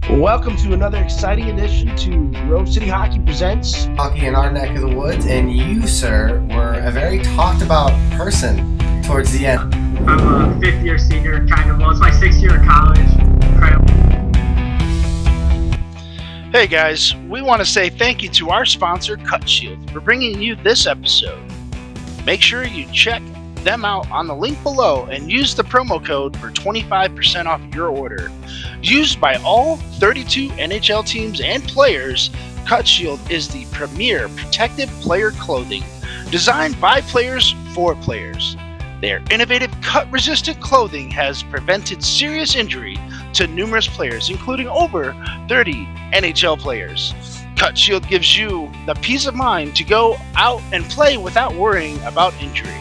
Welcome to another exciting edition to GroveCityHockey Presents Hockey in our neck of the woods, and you, sir, were a very talked about person towards the end. I'm a fifth-year senior, kind of. Well, it's my sixth year of college. Incredible. Hey guys, we want to say thank you to our sponsor, Cut Shield, for bringing you this episode. Make sure you check them out on the link below and use the promo code for 25% off your order. Used by all 32 NHL teams and players, Cut Shield is the premier protective player clothing designed by players for players. Their innovative cut-resistant clothing has prevented serious injury to numerous players, including over 30 NHL players. Cut Shield gives you the peace of mind to go out and play without worrying about injury.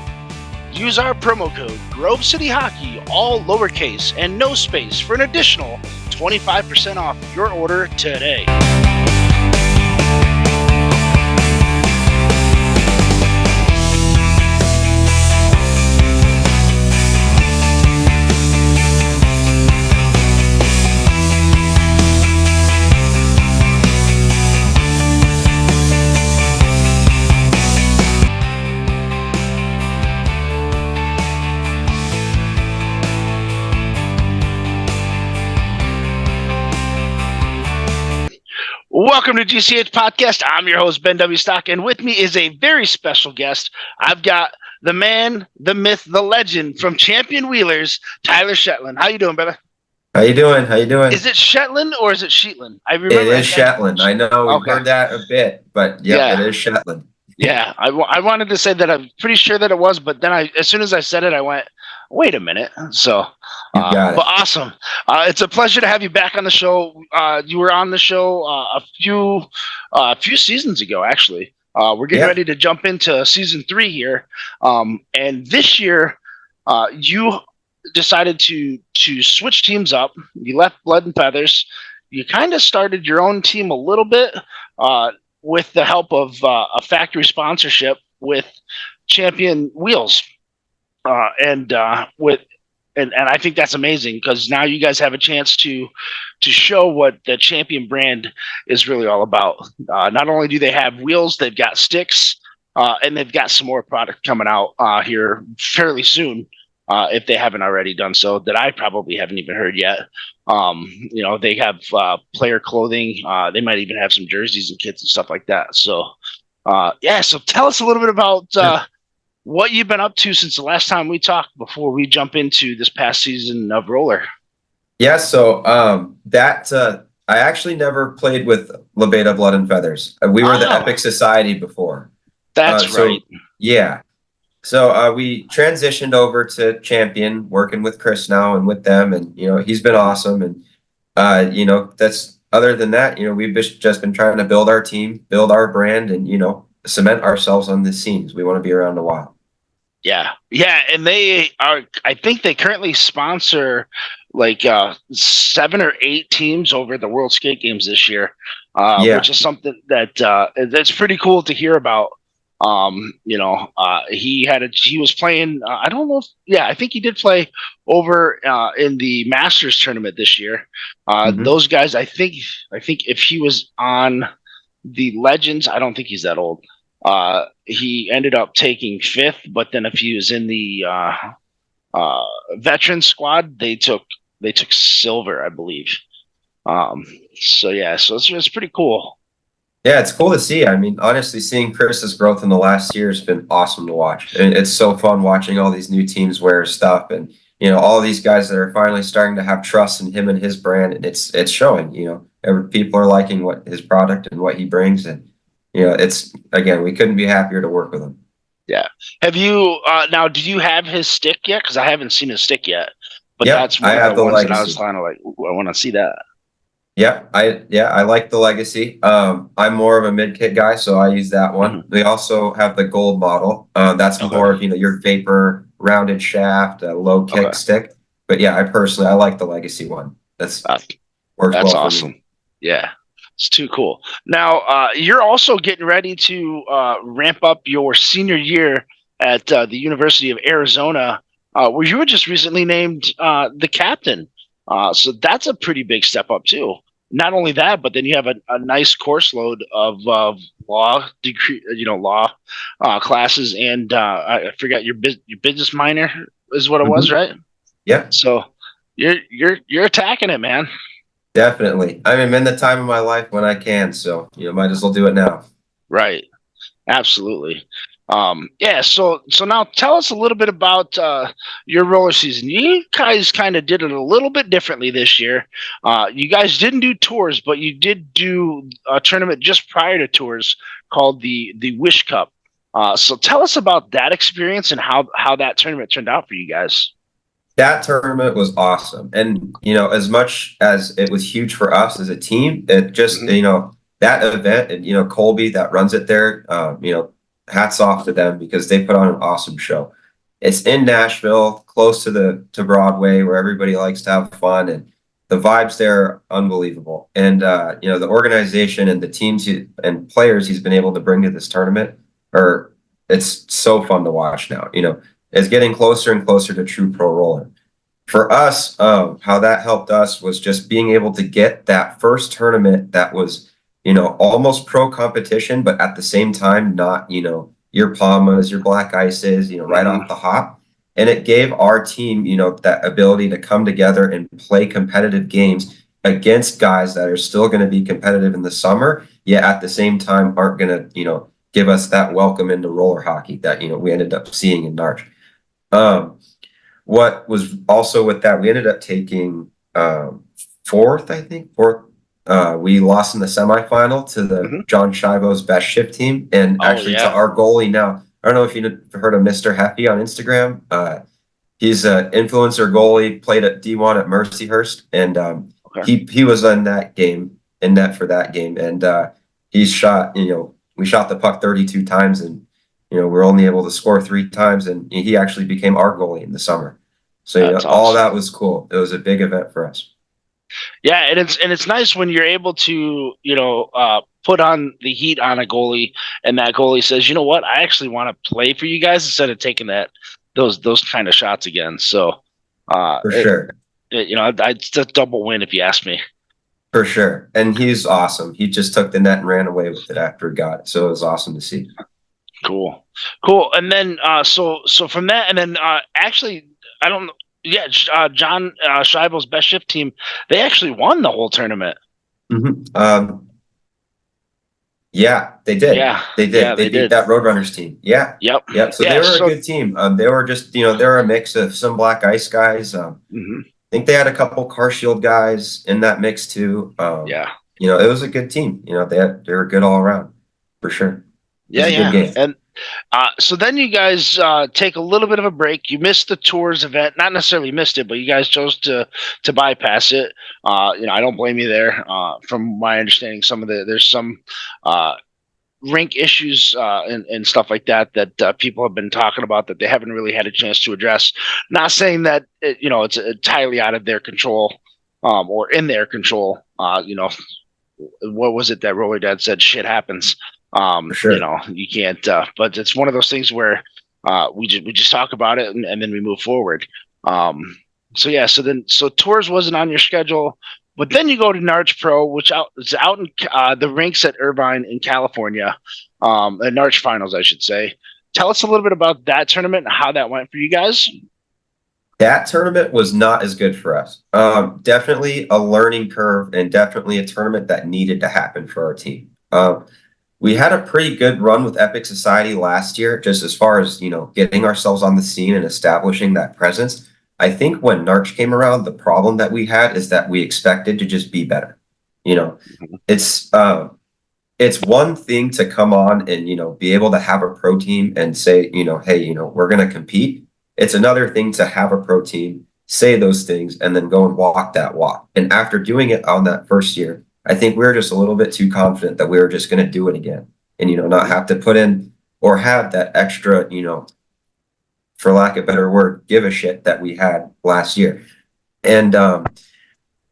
Use our promo code GroveCityHockey, all lowercase and no space, for an additional 25% off your order today. Welcome to GCH Podcast. I'm your host, Ben W. Stock, and with me is a very special guest. I've got the man, the myth, the legend from Champion Wheelers, Tyler Shetland. How you doing, brother? How you doing? Is it Shetland or is it Shetland? I remember it is Shetland. I know we've heard that a bit, but yeah, it is Shetland. Yeah, I wanted to say that I'm pretty sure that it was, but then as soon as I said it, I went, wait a minute. So, but awesome. It's a pleasure to have you back on the show. You were on the show a few seasons ago, actually. We're getting ready to jump into season 3 here. And this year, you decided to switch teams up. You left Blood and Feathers. You kind of started your own team a little bit with the help of a factory sponsorship with Champion Wheels. And I think that's amazing because now you guys have a chance to show what the Champion brand is really all about. Not only do they have wheels, they've got sticks, and they've got some more product coming out here fairly soon, if they haven't already done so, that I probably haven't even heard yet. They have player clothing. They might even have some jerseys and kits and stuff like that. So, so tell us a little bit about what you've been up to since the last time we talked before we jump into this past season of Roller. Yeah, so I actually never played with Lebeda Blood and Feathers. We were the Epic Society before. That's right. Yeah. So we transitioned over to Champion, working with Chris now and with them, and he's been awesome. And that's other than that, we've just been trying to build our team, build our brand, and cement ourselves on the scenes. We want to be around a while. Yeah, and they are. I think they currently sponsor like 7 or 8 teams over the World Skate Games this year, which is something that's pretty cool to hear about. He was playing. I don't know. I think he did play over in the Masters tournament this year. Those guys, I think if he was on the Legends, I don't think he's that old. He ended up taking 5th, but then if he was in the veteran squad, they took silver, I believe. So it's pretty cool. Yeah, it's cool to see. I mean, honestly, seeing Chris's growth in the last year has been awesome to watch. And it's so fun watching all these new teams wear stuff, and all these guys that are finally starting to have trust in him and his brand, and it's showing. People are liking what his product and what he brings, and it's, again, we couldn't be happier to work with him. Yeah. Have you now? Did you have his stick yet? Because I haven't seen his stick yet. But that's one of the ones that I was kind of like, I want to see that. Yeah, I like the Legacy. I'm more of a mid-kit guy, so I use that one. Mm-hmm. We also have the Gold model. That's more of your vapor rounded shaft, low kick stick. But yeah, I like the Legacy one. That's works well awesome. For me. Yeah, it's too cool. Now you're also getting ready to ramp up your senior year at the University of Arizona, where you were just recently named the captain. So that's a pretty big step up too. not only that, but then you have a nice course load of law degree, law classes, and I forgot your business minor is what it was, right? Yeah. So you're attacking it, man. Definitely. I'm in the time of my life when I can, so might as well do it now. Right. Absolutely. Yeah. So now tell us a little bit about your roller season. You guys kind of did it a little bit differently this year. You guys didn't do tours, but you did do a tournament just prior to tours called the Wish Cup. So tell us about that experience and how that tournament turned out for you guys. That tournament was awesome. And, as much as it was huge for us as a team, it just, that event and, Colby that runs it there, hats off to them because they put on an awesome show. It's in Nashville, close to Broadway, where everybody likes to have fun, and the vibes there are unbelievable. And, the organization and the teams and players he's been able to bring to this tournament it's so fun to watch now, It's getting closer and closer to true pro roller. For us, how that helped us was just being able to get that first tournament that was, almost pro competition, but at the same time, not, your Palmas, your Black Ices, right off the hop. And it gave our team, that ability to come together and play competitive games against guys that are still going to be competitive in the summer, yet at the same time aren't going to, give us that welcome into roller hockey that, we ended up seeing in Narch. What was also with that, we ended up taking fourth. We lost in the semifinal to the John Shivo's best shift team, and to our goalie now. I don't know if you've heard of Mr. Heffy on Instagram. He's an influencer goalie, played at D1 at Mercyhurst, and he was in that game, in net for that game, and he shot, we shot the puck 32 times, and we're only able to score 3 times, and he actually became our goalie in the summer. So all that was cool. It was a big event for us. Yeah, and it's nice when you're able to put on the heat on a goalie, and that goalie says, you know what, I actually want to play for you guys instead of taking those kind of shots again. So for sure, it's a double win if you ask me. For sure, and he's awesome. He just took the net and ran away with it after he got it. So it was awesome to see. Cool. And then so from that, and then actually, I don't know. Yeah, John Shivo's best shift team, they actually won the whole tournament. Yeah, they did. Yeah, they did. Yeah, they beat that Roadrunners team. Yeah. Yep. So they were a good team. They were just, they're a mix of some Black Ice guys. I think they had a couple Car Shield guys in that mix too. It was a good team. They were good all around for sure. Yeah. And so then you guys take a little bit of a break. You missed the tours event, not necessarily missed it, but you guys chose to bypass it. I don't blame you there. From my understanding, there's some rink issues and stuff like that people have been talking about that they haven't really had a chance to address. Not saying that it's entirely out of their control or in their control. What was it that Roller Dad said? Shit happens. Sure. You can't, but it's one of those things where we just talk about it and then we move forward. So tours wasn't on your schedule, but then you go to Narch Pro, which is out in the rinks at Irvine in California, at Narch Finals, I should say. Tell us a little bit about that tournament and how that went for you guys. That tournament was not as good for us. Definitely a learning curve and definitely a tournament that needed to happen for our team. We had a pretty good run with Epic Society last year, just as far as, getting ourselves on the scene and establishing that presence. I think when Narch came around, the problem that we had is that we expected to just be better. It's one thing to come on and, be able to have a pro team and say, hey, we're going to compete. It's another thing to have a pro team, say those things, and then go and walk that walk. And after doing it on that first year, I think we were just a little bit too confident that we were just going to do it again and, not have to put in or have that extra, for lack of a better word, give a shit that we had last year. And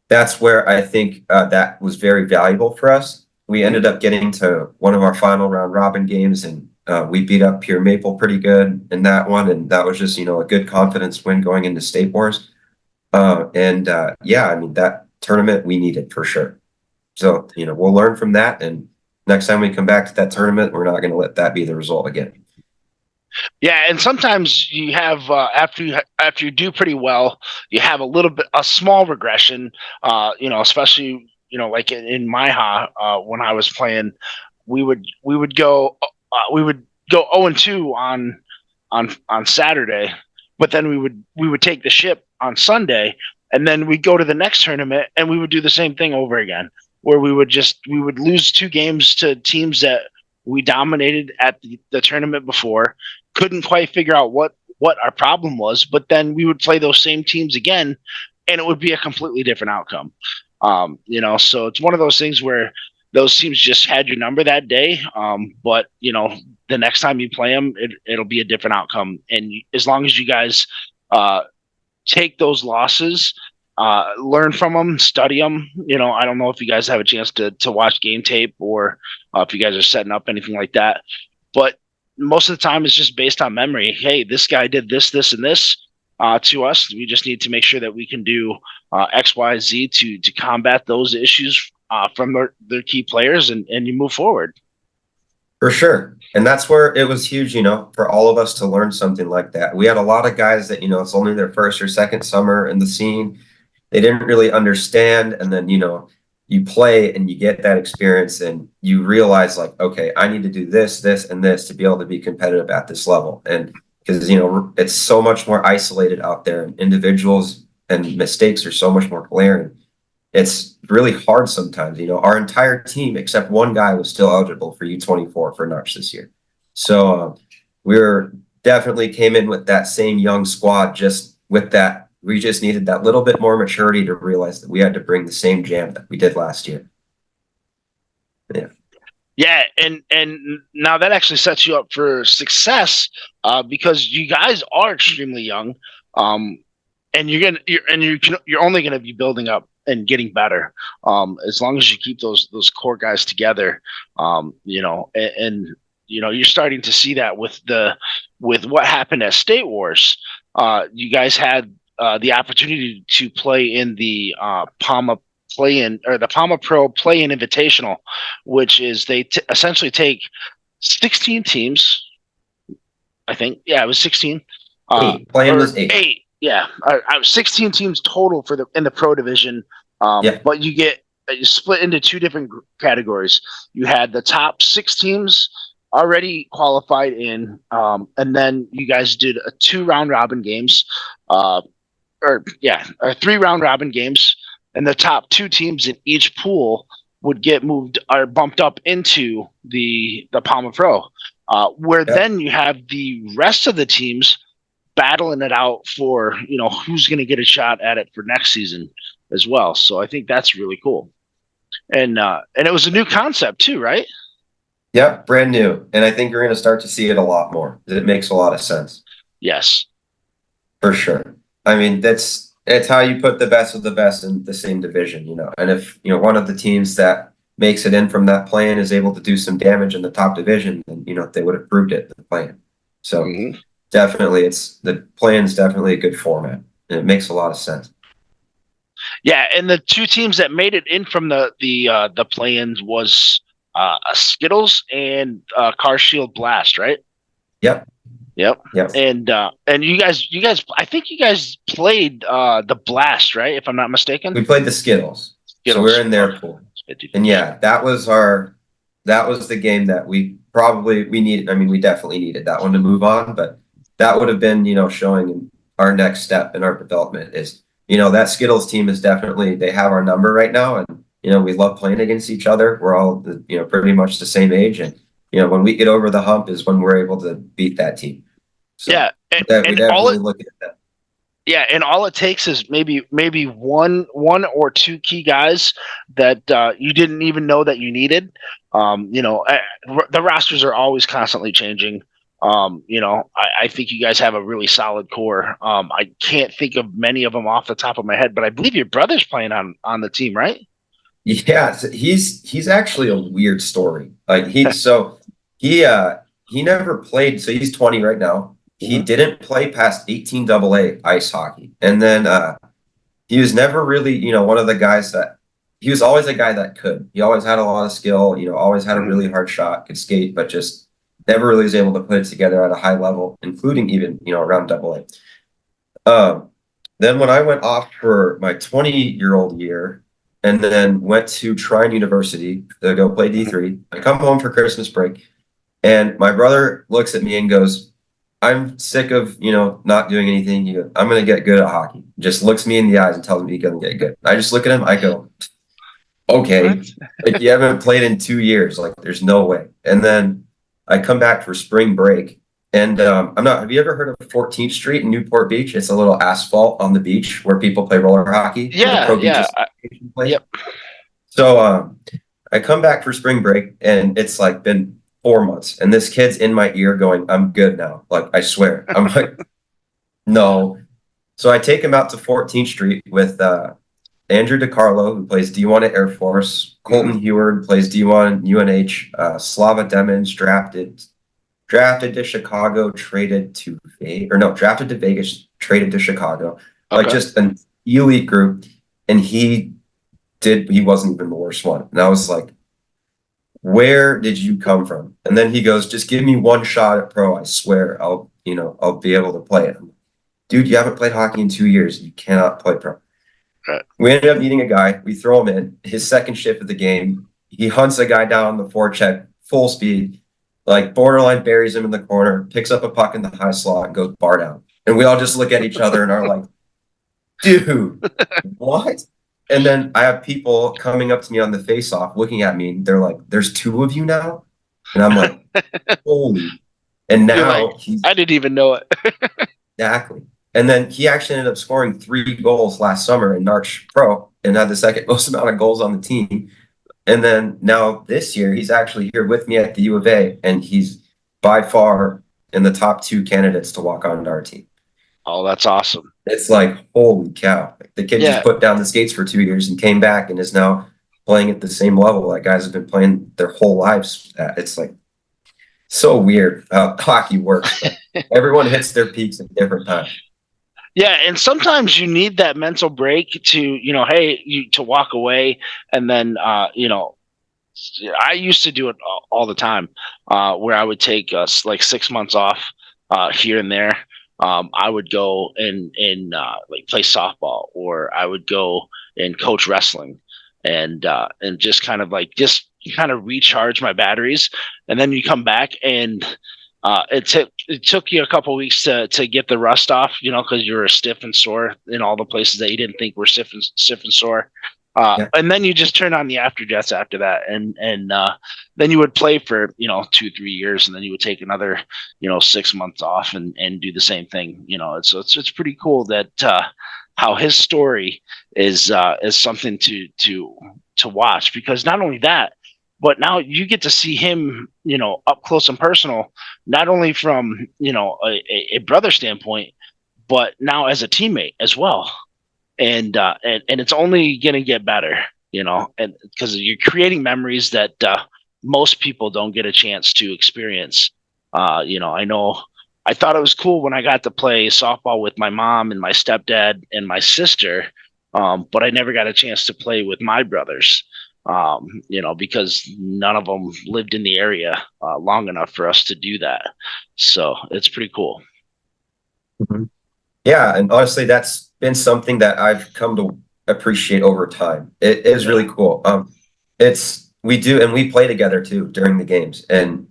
that's where I think that was very valuable for us. We ended up getting to one of our final round robin games, and we beat up Pure Maple pretty good in that one. And that was just, a good confidence win going into State Wars. That tournament we needed for sure. So, we'll learn from that. And next time we come back to that tournament, we're not going to let that be the result again. Yeah, and sometimes you have after you do pretty well, you have a small regression. Especially like in MIHA when I was playing, we would go 0-2 on Saturday, but then we would take the ship on Sunday, and then we'd go to the next tournament and we would do the same thing over again, where we would lose 2 games to teams that we dominated at the tournament before, couldn't quite figure out what our problem was, but then we would play those same teams again and it would be a completely different outcome. So it's one of those things where those teams just had your number that day. But the next time you play them, it'll be a different outcome. And as long as you guys take those losses, learn from them, study them. I don't know if you guys have a chance to watch game tape or if you guys are setting up anything like that, but most of the time it's just based on memory. Hey, this guy did this, and this to us. We just need to make sure that we can do X, Y, Z to combat those issues from their key players, and you move forward. For sure. And that's where it was huge, for all of us to learn something like that. We had a lot of guys that, it's only their first or second summer in the scene. They didn't really understand. And then, you play and you get that experience and you realize like, okay, I need to do this, this, and this to be able to be competitive at this level. And because, it's so much more isolated out there, and individuals and mistakes are so much more glaring. It's really hard sometimes. Our entire team, except one guy, was still eligible for U24 for NARCH this year. So we're definitely came in with that same young squad, just with that. We just needed that little bit more maturity to realize that we had to bring the same jam that we did last year. Yeah. Yeah, and now that actually sets you up for success because you guys are extremely young, and you're only gonna be building up and getting better as long as you keep those core guys together. You're starting to see that with what happened at State Wars. You guys had the opportunity to play in the PAMA play-in, or the PAMA Pro play-in invitational, which is they essentially take 16 teams. I think, yeah, it was 16. Play-in was 8. 8, yeah. 16 teams total in the pro division. But you split into 2 different categories. You had the top 6 teams already qualified in, and then you guys did 2 round robin games, or 3 round robin games, and the top 2 teams in each pool would get moved or bumped up into the PAMA Pro, where then you have the rest of the teams battling it out for who's going to get a shot at it for next season as well. So I think that's really cool, and it was a new concept too, right? Yep, brand new, and I think you're going to start to see it a lot more. It makes a lot of sense. Yes, for sure. I mean, it's how you put the best of the best in the same division, And if one of the teams that makes it in from that play-in is able to do some damage in the top division, then they would have proved it in the play-in. So definitely, the play-in's definitely a good format, and it makes a lot of sense. Yeah, and the 2 teams that made it in from the play-ins was Skittles and Car Shield Blast, right? Yep. And you guys, I think you guys played the Blast, right? If I'm not mistaken. We played the Skittles. So we're in their pool. And yeah, that was the game that we needed. I mean, we definitely needed that one to move on, but that would have been, showing our next step in our development is, that Skittles team is definitely, they have our number right now. And, we love playing against each other. We're all, pretty much the same age. And, when we get over the hump is when we're able to beat that team. So yeah. We definitely look at that. Yeah, and all it takes is maybe one or 2 key guys that you didn't even know that you needed. The rosters are always constantly changing. I think you guys have a really solid core. I can't think of many of them off the top of my head, but I believe your brother's playing on the team, right? Yeah, he's actually a weird story. Like he never played. So he's 20 right now. He didn't play past 18 AA ice hockey. And then he was never really, one of the guys that he was always a guy that could. He always had a lot of skill, always had a really hard shot, could skate, but just never really was able to put it together at a high level, including even, around AA. Then when I went off for my 20-year-old year and then went to Trine University to go play D3, I come home for Christmas break and my brother looks at me and goes, I'm sick of, not doing anything. He goes, I'm going to get good at hockey. Just looks me in the eyes and tells me he's going to get good. I just look at him. I go, okay, like you haven't played in 2 years. Like there's no way. And then I come back for spring break and have you ever heard of 14th Street in Newport Beach? It's a little asphalt on the beach where people play roller hockey. Yeah. Yep. So I come back for spring break and it's like been 4 months and this kid's in my ear going, I'm good now. Like, I swear. I'm like, no. So I take him out to 14th Street with Andrew DiCarlo, who plays D1 at Air Force, Colton Heward plays D1 UNH, Slava Demons drafted to Chicago, drafted to Vegas, traded to Chicago. Like just an elite group. And he wasn't even the worst one. And I was like, where did you come from? And then he goes, just give me one shot at pro. I swear I'll be able to play it. Dude, you haven't played hockey in 2 years. You cannot play pro. Right. We ended up meeting a guy. We throw him in his second shift of the game. He hunts a guy down the forecheck, full speed, like borderline buries him in the corner, picks up a puck in the high slot and goes bar down. And we all just look at each other and are like, dude, what? And then I have people coming up to me on the face-off, looking at me. And they're like, "There's two of you now," and I'm like, "Holy!" And now I didn't even know it. Exactly. And then he actually ended up scoring 3 goals last summer in Narch Pro and had the second most amount of goals on the team. And then now this year, he's actually here with me at the U of A, and he's by far in the top 2 candidates to walk onto our team. Oh, that's awesome. It's like, holy cow. Like, the kid just put down the skates for 2 years and came back and is now playing at the same level that guys have been playing their whole lives at. It's like so weird how hockey works. Everyone hits their peaks at different times. Yeah, and sometimes you need that mental break to, to walk away. And then, I used to do it all the time where I would take like 6 months off here and there. I would go and like play softball, or I would go and coach wrestling, and just kind of recharge my batteries. And then you come back and it took you a couple of weeks to get the rust off, because you were stiff and sore in all the places that you didn't think were stiff and sore. And then you just turn on the afterjets after that, and then you would play for 2-3 years, and then you would take another 6 months off and do the same thing. It's pretty cool that how his story is something to watch, because not only that, but now you get to see him up close and personal, not only from a brother standpoint, but now as a teammate as well. And it's only going to get better, and because you're creating memories that most people don't get a chance to experience. I know I thought it was cool when I got to play softball with my mom and my stepdad and my sister, but I never got a chance to play with my brothers, because none of them lived in the area long enough for us to do that. So it's pretty cool. Mm-hmm. Yeah, and honestly, that's been something that I've come to appreciate over time. It is really cool. We play together too during the games, and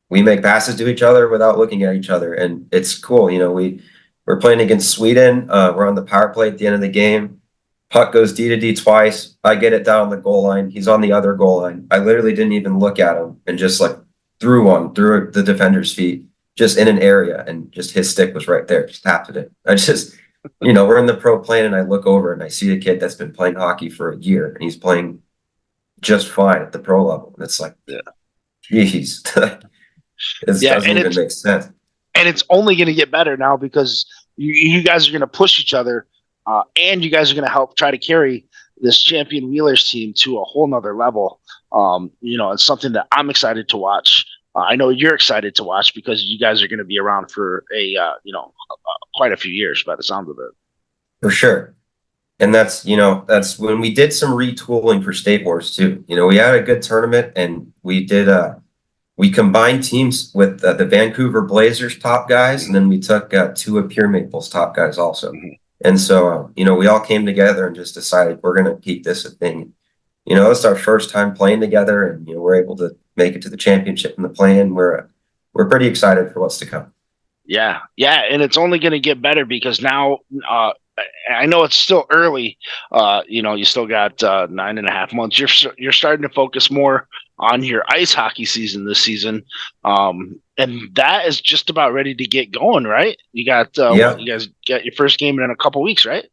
we make passes to each other without looking at each other, and it's cool. We're playing against Sweden. We're on the power play at the end of the game. Puck goes D to D twice. I get it down the goal line. He's on the other goal line. I literally didn't even look at him and just like threw the defender's feet, just in an area, and just his stick was right there. Just tapped it. I just, we're in the pro plane, and I look over and I see a kid that's been playing hockey for a year, and he's playing just fine at the pro level. And it's like, geez, it doesn't even make sense. And it's only going to get better now, because you guys are going to push each other, and you guys are going to help try to carry this Champion Wheelers team to a whole nother level. It's something that I'm excited to watch. I know you're excited to watch, because you guys are going to be around for quite a few years by the sound of it. For sure. And that's when we did some retooling for State Wars too. We had a good tournament, and we combined teams with the Vancouver Blazers top guys, and then we took two of Pure Maple's top guys also. And so, we all came together and just decided we're going to keep this a thing. It's our first time playing together, and we're able to make it to the championship in the play-in. We're pretty excited for what's to come. Yeah, and it's only going to get better because now I know it's still early. You still got 9.5 months. You're starting to focus more on your ice hockey season this season, and that is just about ready to get going, right? You got you guys got your first game in a couple weeks, right?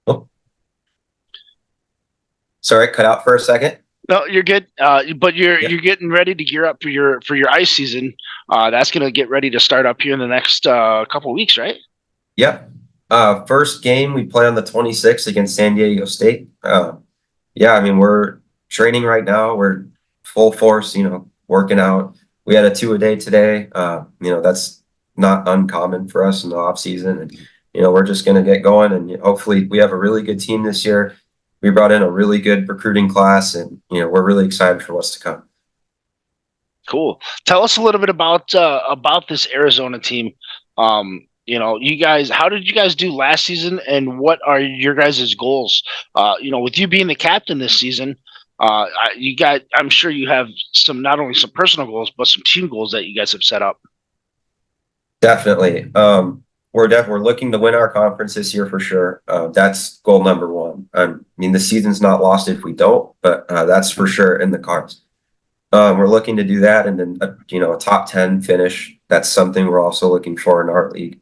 Oh, sorry, cut out for a second. No, you're good. But you're getting ready to gear up for your ice season. That's going to get ready to start up here in the next couple weeks, right? Yep. First game we play on the 26th against San Diego State. We're training right now. We're full force, working out. We had a 2-a-day today. That's not uncommon for us in the off season, and we're just going to get going. And hopefully, we have a really good team this year. We brought in a really good recruiting class, and we're really excited for what's to come. Cool. Tell us a little bit about this Arizona team. You guys, how did you guys do last season, and what are your guys' goals? With you being the captain this season, I'm sure you have not only some personal goals, but some team goals that you guys have set up. Definitely. We're looking to win our conference this year for sure. That's goal number one. The season's not lost if we don't, but that's for sure in the cards. We're looking to do that, and then a top 10 finish. That's something we're also looking for in our league.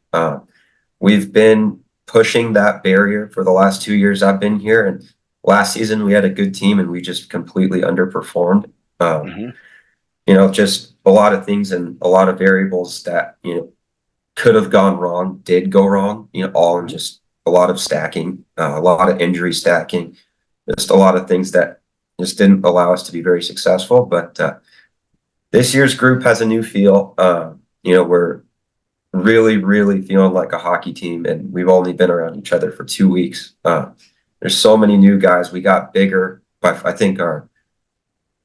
We've been pushing that barrier for the last 2 years I've been here, and last season we had a good team and we just completely underperformed. Just a lot of things and a lot of variables that could have gone wrong, did go wrong, all in just a lot of stacking, a lot of injury stacking, just a lot of things that just didn't allow us to be very successful. But this year's group has a new feel. We're really, really feeling like a hockey team, and we've only been around each other for 2 weeks. There's so many new guys. We got bigger, but I think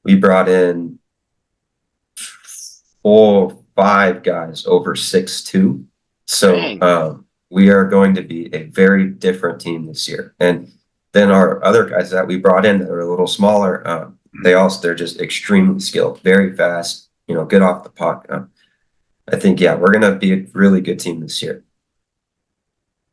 we brought in 4 or 5 guys over 6'2". So we are going to be a very different team this year. And then our other guys that we brought in that are a little smaller, they're just extremely skilled, very fast, good off the puck. I think, we're going to be a really good team this year.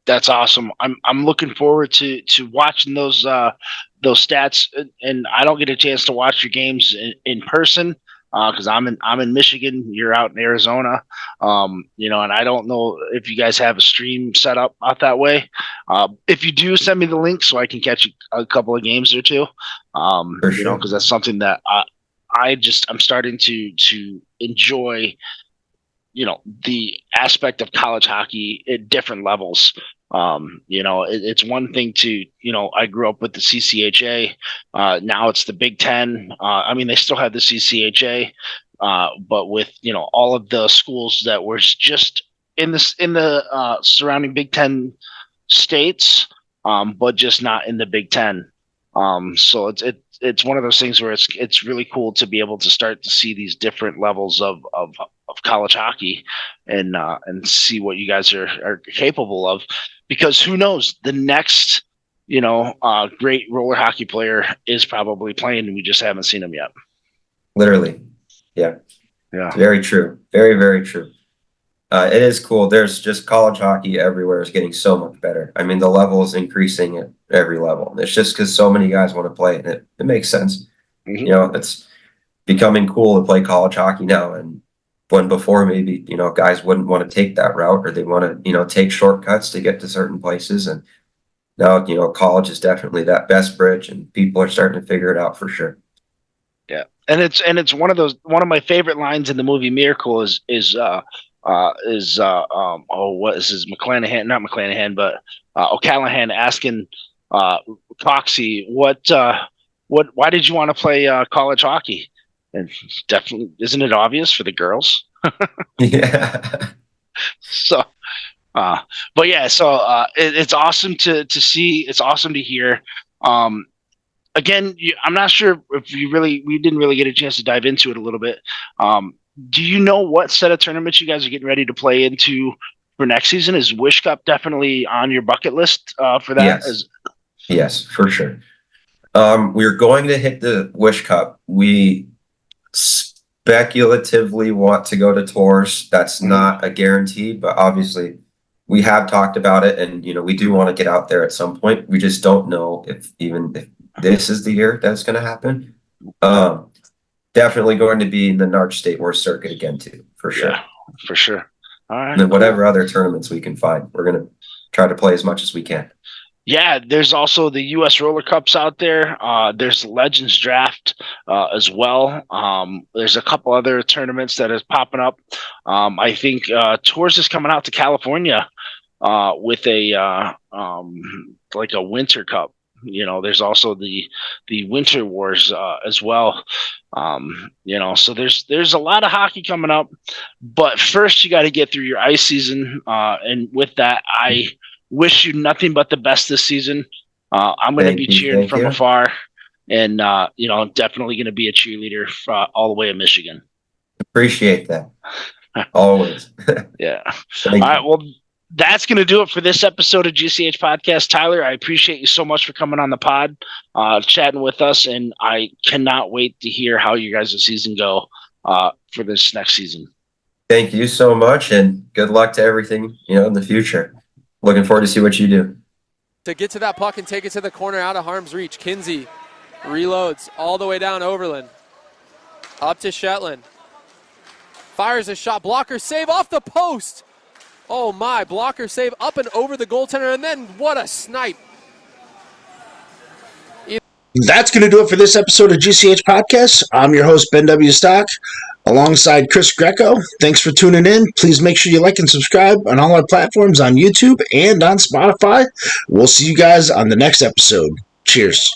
That's awesome. I'm looking forward to watching those stats, and I don't get a chance to watch your games in person because I'm in Michigan. You're out in Arizona, and I don't know if you guys have a stream set up out that way. If you do, send me the link so I can catch a couple of games or two. For sure. Because that's something that I'm starting to enjoy. The aspect of college hockey at different levels. It's one thing to, I grew up with the CCHA. Now it's the Big Ten. They still have the CCHA, but with, all of the schools that were just in the surrounding Big Ten states, but just not in the Big Ten. So it's one of those things where it's really cool to be able to start to see these different levels of college hockey and see what you guys are capable of, because who knows, the next great roller hockey player is probably playing and we just haven't seen him yet. Literally. Yeah. Very true. Very, very true. It is cool. There's just college hockey everywhere is getting so much better. The level is increasing at every level. It's just because so many guys want to play, and it makes sense. It's becoming cool to play college hockey now, and when before maybe guys wouldn't want to take that route, or they want to take shortcuts to get to certain places, and now college is definitely that best bridge, and people are starting to figure it out for sure. Yeah, and it's one of my favorite lines in the movie Miracle is what is his McClanahan, not McClanahan, but O'Callahan asking Coxie why did you want to play college hockey? And definitely, isn't it obvious for the girls? Yeah. So But yeah, so it's awesome to see. It's awesome to hear. Again, I'm not sure if we didn't really get a chance to dive into it a little bit. Do you know what set of tournaments you guys are getting ready to play into for next season? Is Wish Cup definitely on your bucket list for that? Yes, for sure. We're going to hit the Wish Cup. We speculatively want to go to tours. That's not a guarantee, but obviously we have talked about it, and we do want to get out there at some point. We just don't know if this is the year that's going to happen. Definitely going to be in the Narch State War circuit again too, for sure. Yeah, for sure. All right. And then whatever other tournaments we can find, we're going to try to play as much as we can. Yeah, there's also the U.S. Roller Cups out there. There's Legends Draft as well. There's a couple other tournaments that is popping up. I think Tours is coming out to California with a like a Winter Cup. There's also the Winter Wars as well. So there's a lot of hockey coming up. But first, you got to get through your ice season, and with that, I wish you nothing but the best this season. I'm going to be cheering from afar, and I'm definitely going to be a cheerleader all the way in Michigan. Appreciate that. Always. Yeah. All right. Well, that's going to do it for this episode of GCH Podcast. Tyler, I appreciate you so much for coming on the pod, chatting with us, and I cannot wait to hear how you guys' season go for this next season. Thank you so much, and good luck to everything in the future. Looking forward to see what you do. To get to that puck and take it to the corner out of harm's reach, Kinsey reloads all the way down Overland. Up to Shetland. Fires a shot. Blocker save off the post. Oh my, blocker save up and over the goaltender, and then what a snipe. That's going to do it for this episode of GCH Podcast. I'm your host, Ben W. Stock, alongside Chris Greco. Thanks for tuning in. Please make sure you like and subscribe on all our platforms on YouTube and on Spotify. We'll see you guys on the next episode. Cheers.